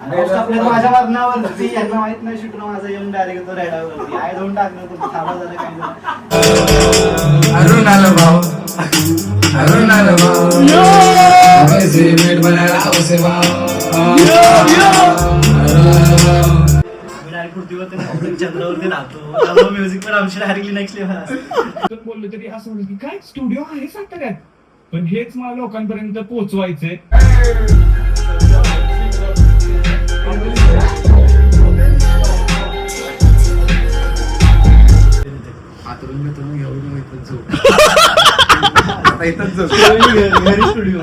माझ्या वर्णावरती यांना माहित नाही शिकणं माझं येऊन डायरेक्ट तो रेडावरती आय जाऊन टाकलं तो थांबा झालं काही अरुण आलं भाऊ अरुण आलं भाऊ मीठ बनायला उसे भाऊ डायरेक्ट पृथ्वीवरती चंद्रावरती राहतो त्यामुळे म्युझिक पण आमची डायरेक्टली नेक्स्ट लेव्हल असते. बोललो तरी असं म्हणलं की काय स्टुडिओ आहे सांगता काय, पण हेच मला लोकांपर्यंत पोहोचवायचंय. आतरून घेऊन इथं झोप आता इथंच झोप घरी स्टुडिओ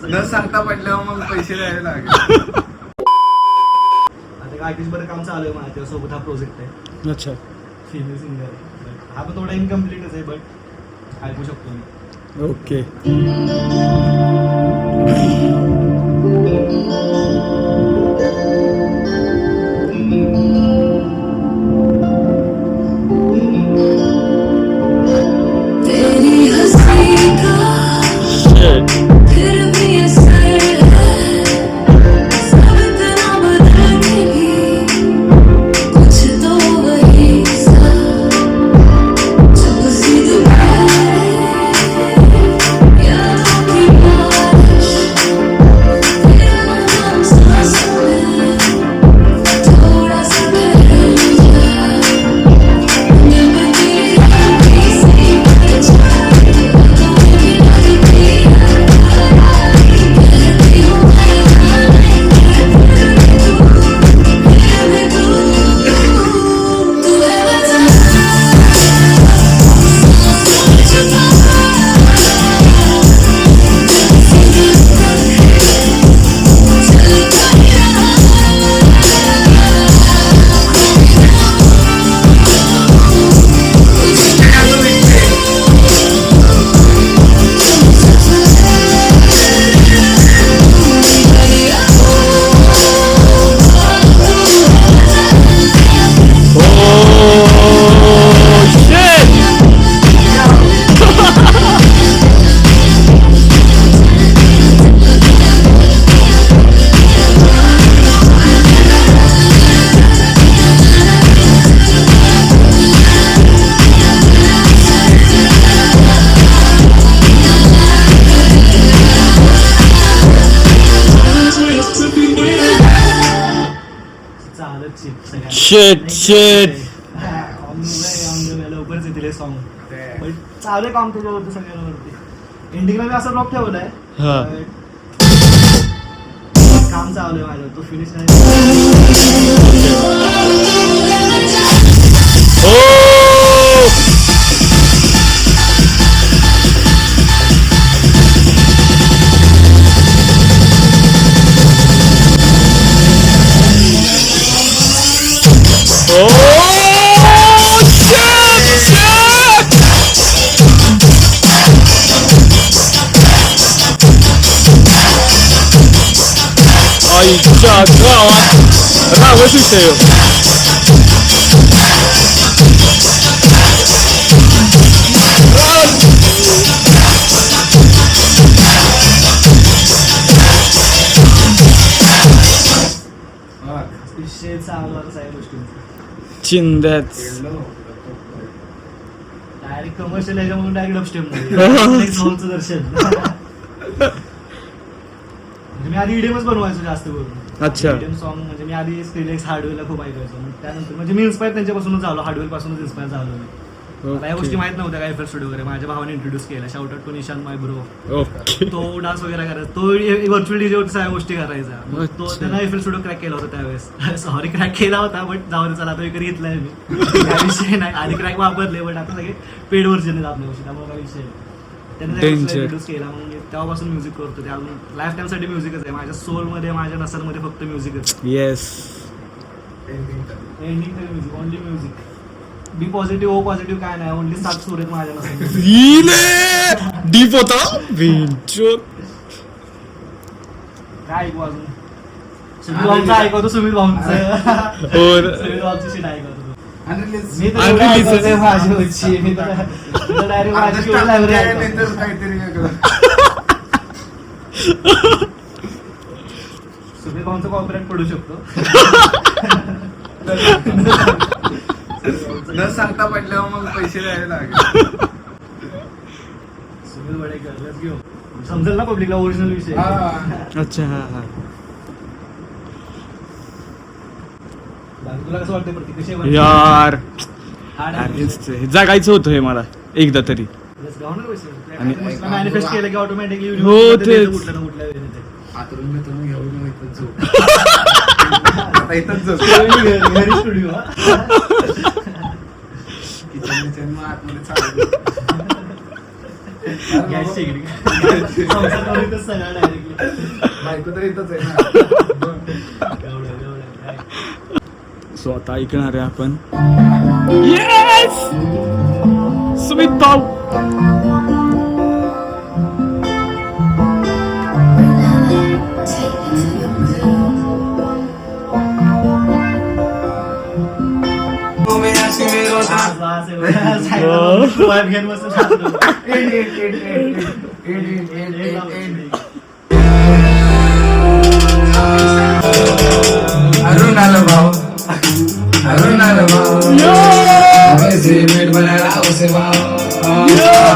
न सांगता पडल्यावर मग पैसे द्यायला लागेल. आता आर्टिस्ट बरं काम चालू आहे माझ्यासोबत हा प्रोजेक्ट आहे. अच्छा फिमेल सिंगर हा पण थोडा इनकम्प्लीटच आहे बट ऐकू शकतो मी. ओके लवकरच येतील सॉन्ग पण चालू आहे काम त्याच्यावरती सगळ्यांवरती. एंडिंगला मी असं ड्रॉप ठेवलाय काम चालू आहे माझं तो फिनिश नाही. आईच्या गावात रावच विषय विषय चालू आता सगळ्या गोष्टींचा चिंध्यात डायरेक्ट कमर्शियल याच्यामधून डायरेक्ट अपस्टेप मध्ये सॉंगचं दर्शन. म्हणजे मी आधी इडियमच बनवायचो जास्त करून. अच्छा इडियम सॉन्ग म्हणजे मी आधी स्क्रिलेक्स हार्डवेलला खूप ऐकायचो. त्यानंतर म्हणजे मी इन्स्पायर त्यांच्यापासूनच झालो, हार्डवेल पासूनच इन्स्पायर झालो मी. मला या गोष्टी माहित नव्हत्या काय एफएल स्टुडिओ वगैरे माझ्या भावाने इंट्रोड्यूस केला. शाउट आउट टू निशान माय ब्रो. ओके तो डान्स वगैरे करायचा, तो व्हर्च्युअल डीजे वरती सगळ्या गोष्टी करायचा. मग तो त्यांना एफएल स्टुडिओ क्रॅक केला होता त्यावेळेस. सॉरी क्रॅक केला होता बट जाऊ दे चला आता विकत घेतलाय मी. काय विषय नाही, आधी क्रॅक वापरले बट आता सगळे पेड व्हर्जन आहेत आपल्या गोष्टी त्यामुळे काय विषय नाही. त्याने इंट्रोड्यूस केला मग तेव्हापासून म्युझिक करतो. ते अजून लाईफ टाइम साठी म्युझिकच आहे. माझ्या सोलमध्ये माझ्या नसांमध्ये फक्त म्युझिकच. Yes ending music, only music. B positive, O positive काय नाही, ओनली 7 सूर आहेत माझ्या नसांमध्ये. डीप होता काय ऐकू अजून सुमित भाऊंचं ऐकवतो सुमित भाऊंचं और सुमित भाऊंची शीट ऐकवतो Unreleased. मी तर Unreleased. ऐकवतोय माझी होची मी तर डायरेक्ट माझी शिवाय लायब्ररी ऐकवतो नंतर काहीतरी वेगळं. सुमित भाऊंचा कॉपीराइट पडू शकतो न सांगता पडल्यावर मग पैसे द्यावे लागेल. Sumit Wadekar let's go. समजेल ना पब्लिकला ओरिजिनल विषय हा. अच्छा हा हा बाकी तुला कसं वाटतं प्रतीक कशी आहे? यार हा, यार, नाही. हे जगायचं होतं हे मला एकदा तरी Let's go ना पैसे. आणि- मॅनिफेस्ट केलं की ऑटोमॅटिकली हो, तेच. कुठल्या ना कुठल्या वेळेत आतरून मिथून घेऊन इथंच झोप. आता इथंच झोप. घरी स्टुडिओ किचन मग आतमध्ये चालू. गॅस शेगडी संसार करूनच सगळं डायरेक्टली बायको तर इथंच आहे ना. सो आता ऐकणार आहे आपण येस सुमित भाऊ वाईफ घेऊन बसून राहतो. अरुण आलं भाऊ अरुण आलं भाऊ पैसे मीठ बनायला उसे भाऊ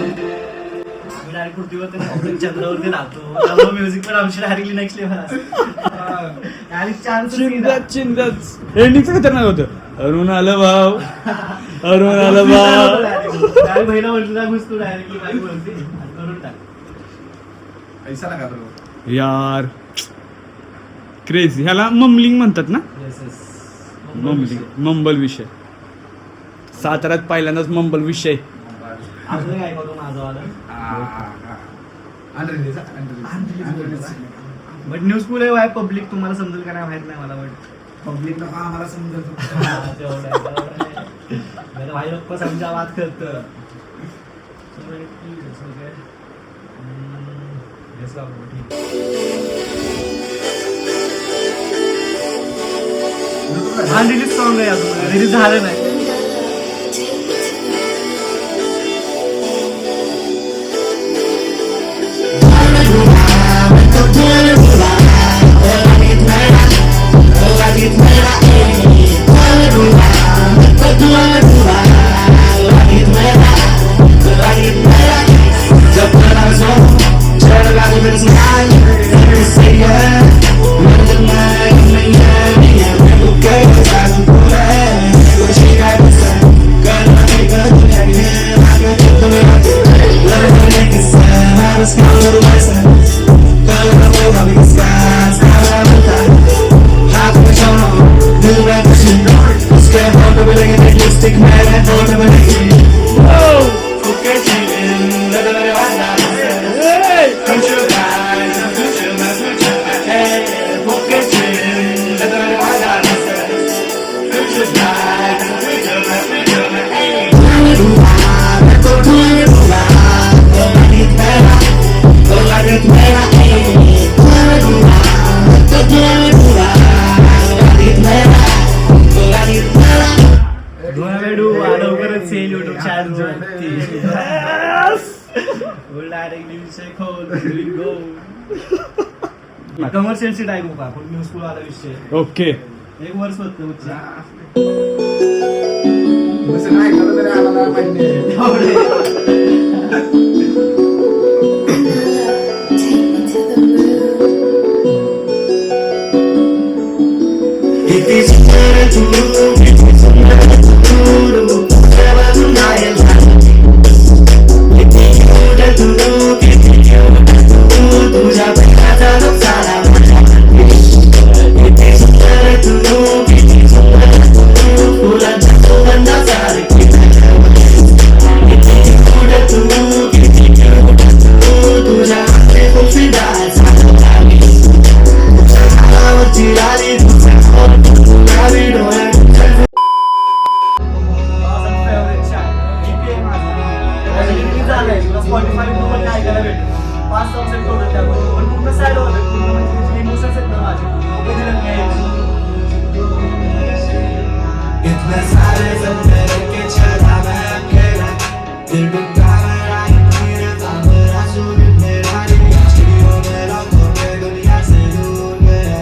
आम्ही डायरेक्ट पृथ्वीवरती नाही, चंद्रावरती राहतो त्यामुळे म्युझिक पण आमची डायरेक्टली नेक्स्ट लेव्हल असते आणि चान्स चिंताच चिंताच एंडिंगचं खतरनाक होतं अरुण आलं भाव अरुण आलं भाव बहिणा म्हटलं घुसतो डायरेक्टली काय बोलते करून टाक पैसा नका बरोबर. यार क्रेझी ह्याला ममलिंग म्हणतात ना Yes, yes. ममलिंग मंबल विषय साताऱ्यात पहिल्यांदाच मंबल विषय अजून काय ऐकवतो माझं वाला अनरिलीज बट न्यूज फुल आहे पब्लिक तुम्हाला समजेल का नाही माहित नाही मला बट पब्लिकला का आम्हाला समजत भाई लोक समजा बात करत अनरिलीज सॉन्ग आहे अजून रिलीज झालं नाही लवकरच सेल युट्यूब कमर्शियल सीट आहे का पण न्यूजफुल आला विषय ओके एक वर्ष होतं उच्च कसं काय ऐकलं तरी आम्हाला माहिती नाही. Thank you. 5 songs आहेत total त्यामध्ये. पण पूर्ण sad होतं, पूर्ण म्हणजे जे emotions आहेत ना माझे, ते दिलेत मी यावेळेस. इतने सारे जंजीर के चला मैं अकेला दिल टूटा मेरा मेरे ताबड़ आंसू गिरने वाली चिड़ियों में लाखों में दुनिया से दूर गया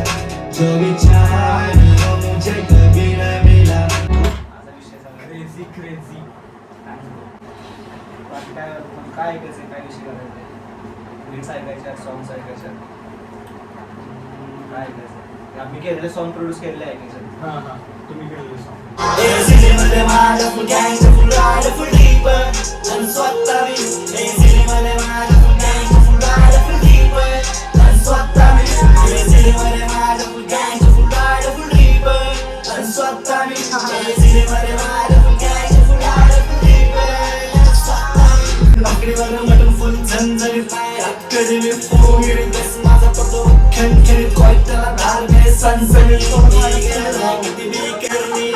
जो भी चाहा है वो मुझे कभी न मिला माझा विषय सगळा crazy. बाकी काय ऐकायचं, काय विषय करायचे, लिरिक्स ऐकायच्या, सॉंग्स ऐकायच्या, काय ऐकायचं. मी केलेले सॉन्ग प्रोड्यूस केलेले ऐकायचे. तुम्ही केलेलं song. मध्ये माझा फुल गँग फुल राड फुल डीपर आणि स्वतः मी मध्ये माझा फुल गँग फुल राड फुल डीपर आणि स्वतः मी मध्ये माझा फुल गँग फुल राड फुल डीपर आणि स्वतः मी मध्ये माझा फुल गँग फुल राड फुल डीपर आणि स्वतः मी लाकडीवर मटण फुल झणझणीत नाही रात्री मी फोगिरी बस माझा पडतो खणखणीत कोयत्याला धार मे सनसनीत किती बिकरणी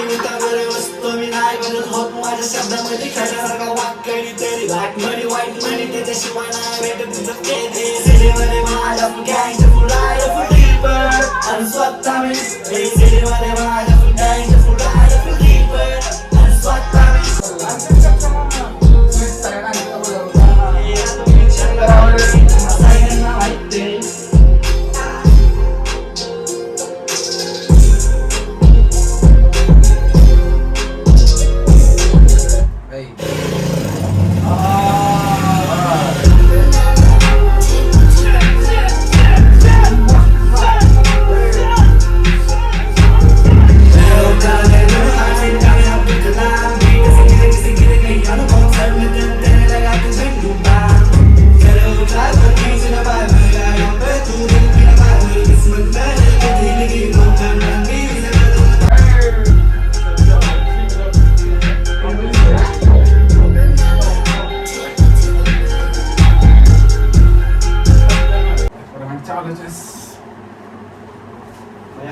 मी नाही बनत होत माझ्या शब्दामध्ये खऱ्यासारखा वाक्यणी तरी ब्लॅक मनी व्हाईट मनी त्याच्याशिवाय नाही भेटत तुझं केले सिटीमध्ये माझ्या फुल गँगच्या फुल राड फुल डीपर आणि स्वतः मी सिटीमध्ये माझ्या फुल गँगच्या फुल राड फुल डीपर आणि स्वतः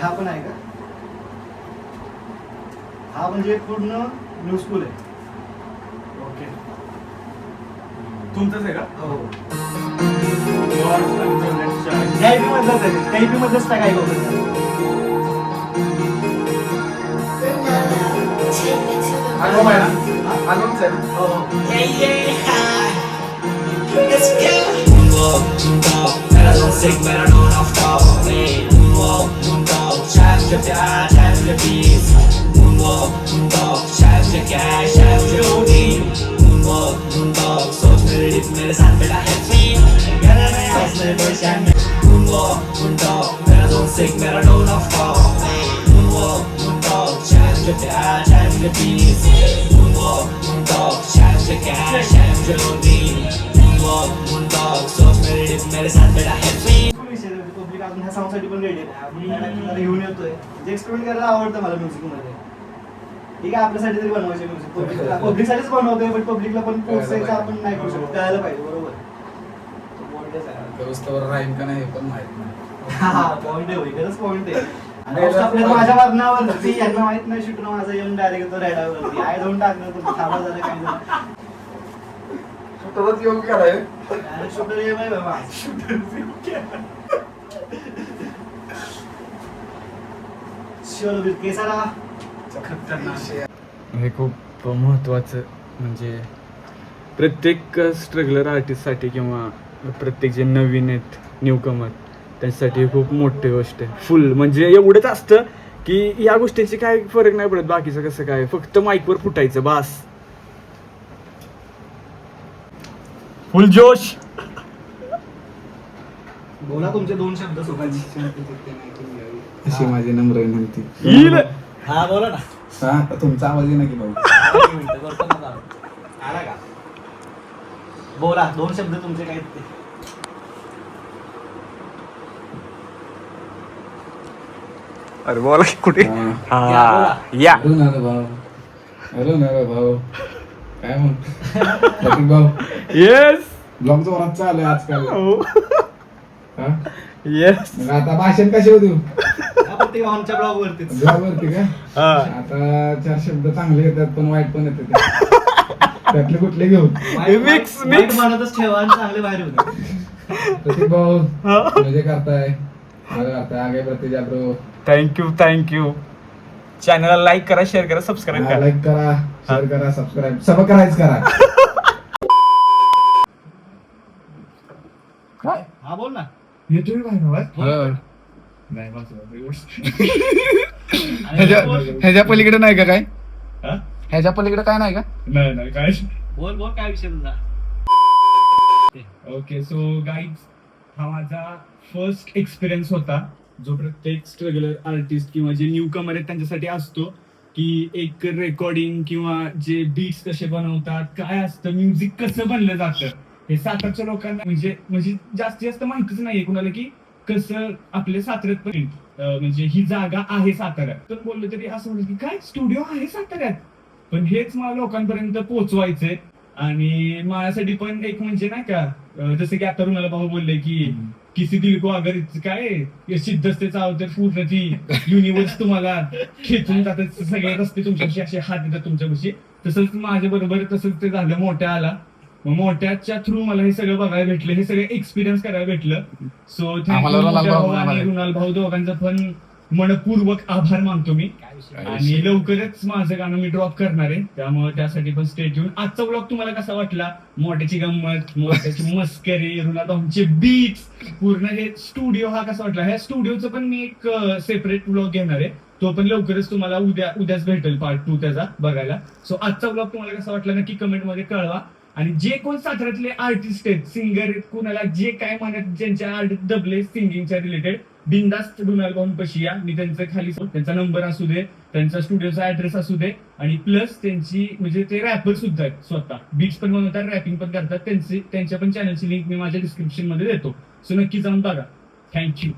हा पण आहे का? हा म्हणजे पूर्ण न्यू स्कूल आहे. ओके. तुमचंच आहे का? हो. Let's try. त्या IP मधलंच आहे, त्या IP मधलंच टाक आहे बघा. Album आहे ना? Albumच आहे. हो, हो. Let's go. Moonwalk, marathon sick, marathon of top. Moonwalk, chef the dad, chef the beats. Moonwalk, chef the cash, chef the OD. Moonwalk, सोच मेरे लिप मेरे साथ बेटा है free. सांस मेरे परेशान में. Moonwalk, marathon sick, marathon of top. Moonwalk, chef the dad, chef the beats. Moonwalk, chef the cash, chef the OD. मेरे साथ बेटा है फ्री. पब्लिक अजून ह्या सॉंगसाठी पण रेडी आहे. आम्ही घेऊन येतोय. जे एक्सपेरिमेंट करायला आवडतं मला म्युझिक मध्ये. ठीक आहे, आपल्यासाठी तरी बनवायचे म्युझिक. पब्लिकसाठीच बनवतोय, पण पब्लिकला पण पोचायचं आपण नाही करू शकत. कळायला पाहिजे. बरोबर. राहील का नाही हे पण माहित नाही. हा पॉइंट आहे, खरंच पॉइंट आहे. आणि माझ्या वागण्यावर यांना माहित नाही शूटर माझा येऊन डायरेक्ट तो रेडावरती आय जाऊन टाकलं तर थांबा झालं काही झालं. शूटरच येऊन कराय शूटर ये नाही बाबा. केसाला हे खूप महत्त्वाचं म्हणजे प्रत्येक स्ट्रगलर आर्टिस्टसाठी किंवा प्रत्येक जे नवीन आहेत न्यूकमर त्यांच्यासाठी खूप मोठी गोष्ट आहे. फुल म्हणजे एवढंच असतं की या गोष्टींची काय फरक नाही पडत. बाकीचं कसं काय, फक्त माईकवर फुटायचं बास. फुल जोश. बोला तुमचे 2 शब्द सोबाजी. अशी माझी नम्र विनंती. हा बोला ना. हा तुमचा आवाज आहे ना की भाऊ. आला का? बोला 2 शब्द तुमचे काय ते. अरे बोला कुठे या. अरुण आलं भाऊ. अरुण आलं भाऊ. काय म्हणतो भाऊ. येस. ब्लॉग जोरात चालू आहे आजकाल. हा? येस. मग आता भाषण कसे देऊ प्रत्येक आमच्या ब्लॉग वरतीच. ब्लॉग वरती का? हा. आता 4 शब्द चांगले येतात पण वाईट पण येतात. त्यातले कुठले घेऊ Mix. वाईट मनातच ठेवा आणि चांगले बाहेर होते. प्रतीक भाऊ मजे करताय आगे प्रतीक ब्रो. थँक्यू. चॅनलला लाईक करा, शेअर करा, सबस्क्राईब करा. लाईक करा, शेअर करा, सबस्क्राईब सब करायचं करा. काय हा बोल ना. येतोय बाहेर आवाज? हो. नाही बस ह्याच्या पलीकडे नाही का काय? हा? ह्याच्या पलीकडे काय नाही का? नाही काय. बोल काय विषय तुझा. ओके सो गाईज, हा माझा फर्स्ट एक्सपिरियन्स होता जो प्रत्येक स्ट्रगलर आर्टिस्ट किंवा जे न्यू कमर आहेत त्यांच्यासाठी असतो, की एक रेकॉर्डिंग किंवा जे बीट्स कसे बनवतात, काय असतं, म्युझिक कसं बनलं जातं, हे सातारच्या लोकांना म्हणजे जास्तीत जास्त माहितीच नाहीये कुणाला की कसं आपले साताऱ्यात पण म्हणजे ही जागा आहे साताऱ्यात. तर बोललं तरी असं म्हणलं की काय स्टुडिओ आहे साताऱ्यात, पण हेच मला लोकांपर्यंत पोहोचवायचंय. आणि माझ्यासाठी पण एक म्हणजे नाही का जसं की आता रुणाला भाऊ बोलले की किसी दिल को अगर काय सिद्धस्तेचा अवतर पूर्ण ती युनिव्हर्स तुम्हाला खेचून जातात, सगळे रस्ते तुमच्याशी असे हात देतात तुमच्यापाशी, तसंच माझ्या बरोबर तसंच ते झालं. मोठ्या आला, मग मोठ्याच्या थ्रू मला हे सगळं बघायला भेटलं, हे सगळं एक्सपिरियन्स करायला भेटलं. सो थँक्यू रुणाल भाऊ दोघांचा पण मनपूर्वक आभार मानतो मी. आणि लवकरच माझं गाणं मी ड्रॉप करणार आहे, त्यामुळे त्यासाठी पण स्टे ट्यून. आजचा व्लॉग तुम्हाला कसा वाटला? मोठ्याची गंमत, मोठ्याची मस्करी, रुणाल भाऊंचे बीट्स, पूर्ण हे स्टुडिओ हा कसा वाटला? ह्या स्टुडिओचं पण मी एक सेपरेट व्लॉग घेणार आहे, तो पण लवकरच तुम्हाला उद्याच भेटेल पार्ट 2 त्याचा बघायला. सो आजचा व्लॉग तुम्हाला कसा वाटला नक्की कमेंट मध्ये कळवा. आणि जे कोण साताऱ्यातले आर्टिस्ट आहेत, सिंगर, कुणाला जे काय म्हणत, ज्यांच्या आर्ट दबले सिंगिंगच्या रिलेटेड, बिंदास्त रुणाल भाऊन पशी या. मी त्यांचं खाली त्यांचा नंबर असू दे, त्यांचा स्टुडिओचा ऍड्रेस असू दे, आणि प्लस त्यांची म्हणजे ते रॅपर सुद्धा आहेत, स्वतः बीट्स पण बनवतात, रॅपिंग पण करतात. त्यांच्या पण चॅनलची लिंक मी माझ्या डिस्क्रिप्शन मध्ये देतो. सो नक्की जाऊन बघा. थँक्यू.